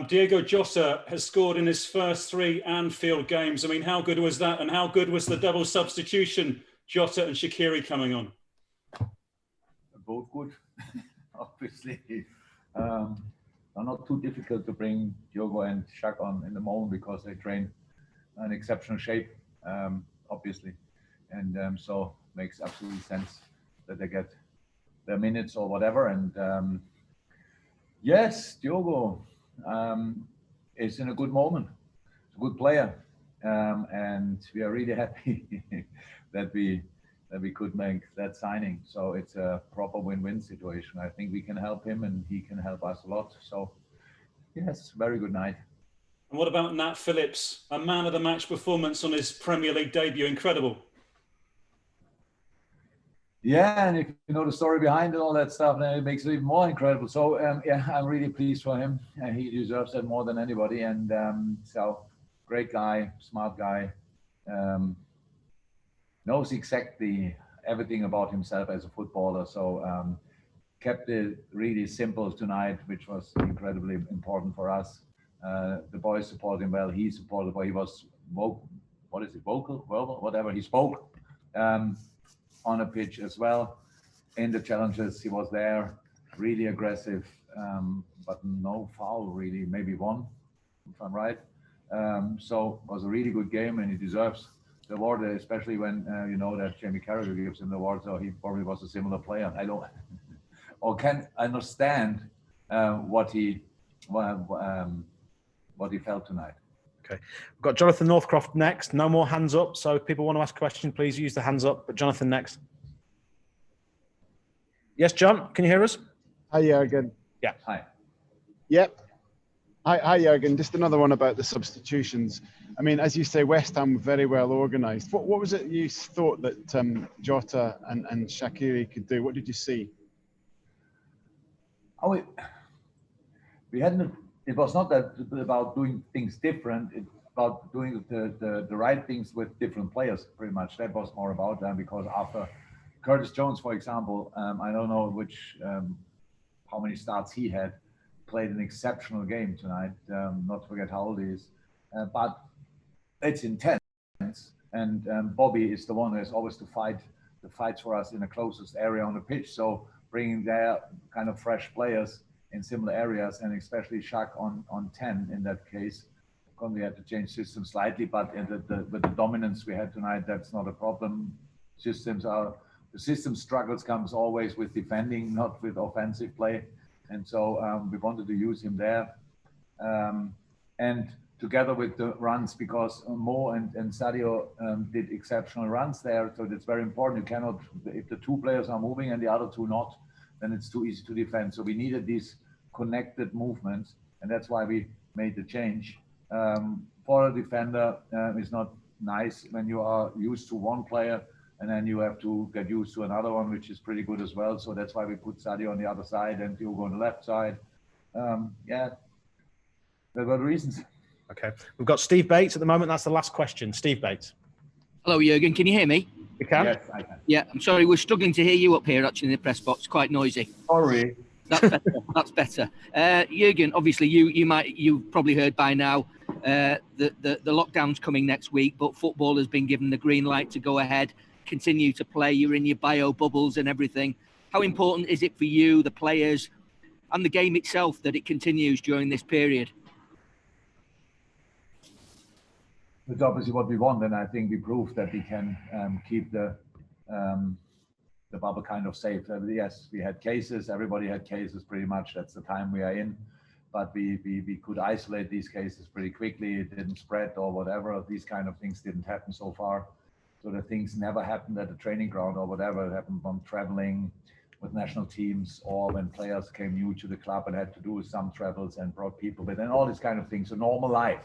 Diego Jota has scored in his first 3 Anfield games. I mean, how good was that? And how good was the double substitution, Jota and Shaqiri coming on? Both good, obviously. Not too difficult to bring Diogo and Shaq on in the moment because they train in exceptional shape, obviously. And so makes absolute sense that they get their minutes or whatever. And yes, Diogo is in a good moment. He's a good player. And we are really happy that we could make that signing. So it's a proper win-win situation. I think we can help him and he can help us a lot. So yes, very good night. And what about Nat Phillips? A man of the match performance on his Premier League debut. Incredible. Yeah, and if you know the story behind it, all that stuff, then it makes it even more incredible. So yeah, I'm really pleased for him. He deserves that more than anybody. And so great guy, smart guy. Knows exactly everything about himself as a footballer. So kept it really simple tonight, which was incredibly important for us. The boys supported him well. He supported, but he was vocal. What is it? Vocal? Well, whatever. He spoke on a pitch as well. In the challenges, he was there, really aggressive, but no foul really. Maybe one, if I'm right. So it was a really good game, and he deserves the award, especially when you know that Jamie Carragher gives him the award, so he probably was a similar player. I don't, or can understand what he felt tonight. Okay, we've got Jonathan Northcroft next. No more hands up, so if people want to ask a question, please use the hands up. But Jonathan next. Yes, John, can you hear us? Hi, Jürgen. Yeah. Hi. Yep. Hi, Jürgen. Just another one about the substitutions. I mean, as you say, West Ham were very well organised. What was it you thought that Jota and Shaqiri could do? What did you see? Oh, we hadn't. It was not that about doing things different. It's about doing the right things with different players, pretty much. That was more about them, because after Curtis Jones, for example, I don't know how many starts he had, played an exceptional game tonight. Not to forget how old he is, but it's intense. And Bobby is the one who has always to fight the fights for us in the closest area on the pitch. So bringing their kind of fresh players in similar areas, and especially Shaq on 10 in that case. We had to change systems slightly, but with the dominance we had tonight, that's not a problem. The system struggles comes always with defending, not with offensive play. And so we wanted to use him there. And together with the runs, because Mo and Sadio did exceptional runs there. So that's very important. You cannot, if the two players are moving and the other two not, then it's too easy to defend. So we needed these connected movements, and that's why we made the change. For a defender, it's not nice when you are used to one player and then you have to get used to another one, which is pretty good as well. So that's why we put Sadio on the other side and Diogo on the left side. Yeah, there were reasons. Okay, we've got Steve Bates at the moment. That's the last question. Steve Bates. Hello, Jürgen. Can you hear me? You can? Yes, I can. Yeah, I'm sorry. We're struggling to hear you up here, actually, in the press box. Quite noisy. Sorry. That's better. That's better. Jürgen, obviously, you've probably heard by now the lockdown's coming next week, but football has been given the green light to go ahead, continue to play. You're in your bio bubbles and everything. How important is it for you, the players, and the game itself that it continues during this period? It's obviously what we want, and I think we proved that we can keep the bubble kind of safe. Yes, we had cases. Everybody had cases pretty much. That's the time we are in. But we could isolate these cases pretty quickly. It didn't spread or whatever. These kind of things didn't happen so far. So the things never happened at the training ground or whatever. It happened from traveling with national teams, or when players came new to the club and had to do some travels and brought people with, and all these kind of things. So normal life.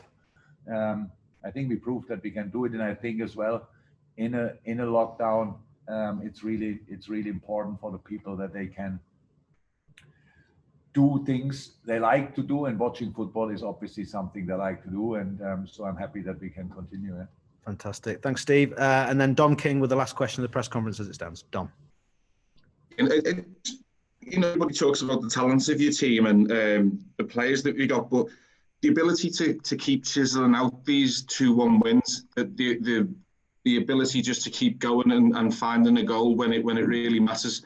I think we proved that we can do it, and I think as well in a lockdown, it's really important for the people that they can do things they like to do, and watching football is obviously something they like to do, and so I'm happy that we can continue. Yeah. Fantastic, thanks, Steve. And then Dom King with the last question of the press conference as it stands. Dom. Everybody talks about the talents of your team and the players that we got, but the ability to keep chiseling out these 2-1 wins, the ability just to keep going and finding a goal when it really matters.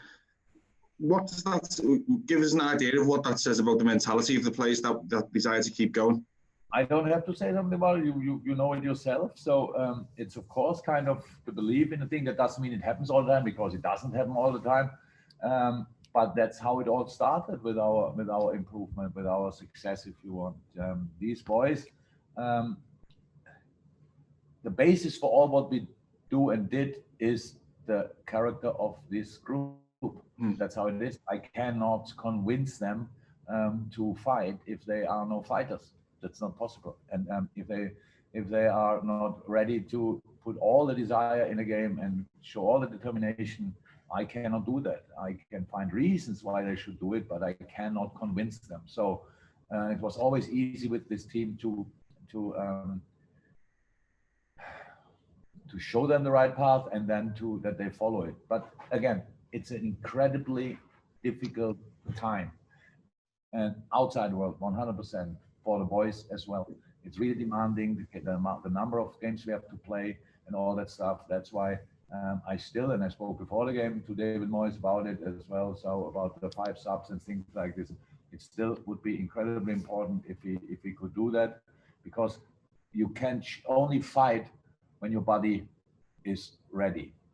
What does that give us an idea of what that says about the mentality of the players that desire to keep going? I don't have to say something about it. You know it yourself. So it's of course kind of to believe in a thing. That doesn't mean it happens all the time, because it doesn't happen all the time. But that's how it all started with our improvement, with our success, if you want. These boys, the basis for all what we do and did is the character of this group. That's how it is. I cannot convince them to fight if they are no fighters. That's not possible. And if they are not ready to put all the desire in a game and show all the determination, I cannot do that. I can find reasons why they should do it, but I cannot convince them. So it was always easy with this team to show them the right path, and then that they follow it. But again, it's an incredibly difficult time, and outside world 100% for the boys as well. It's really demanding, the number of games we have to play and all that stuff. That's why I spoke before the game to David Moyes about it as well. So about the 5 subs and things like this, it still would be incredibly important if we could do that, because you can only fight when your body is ready.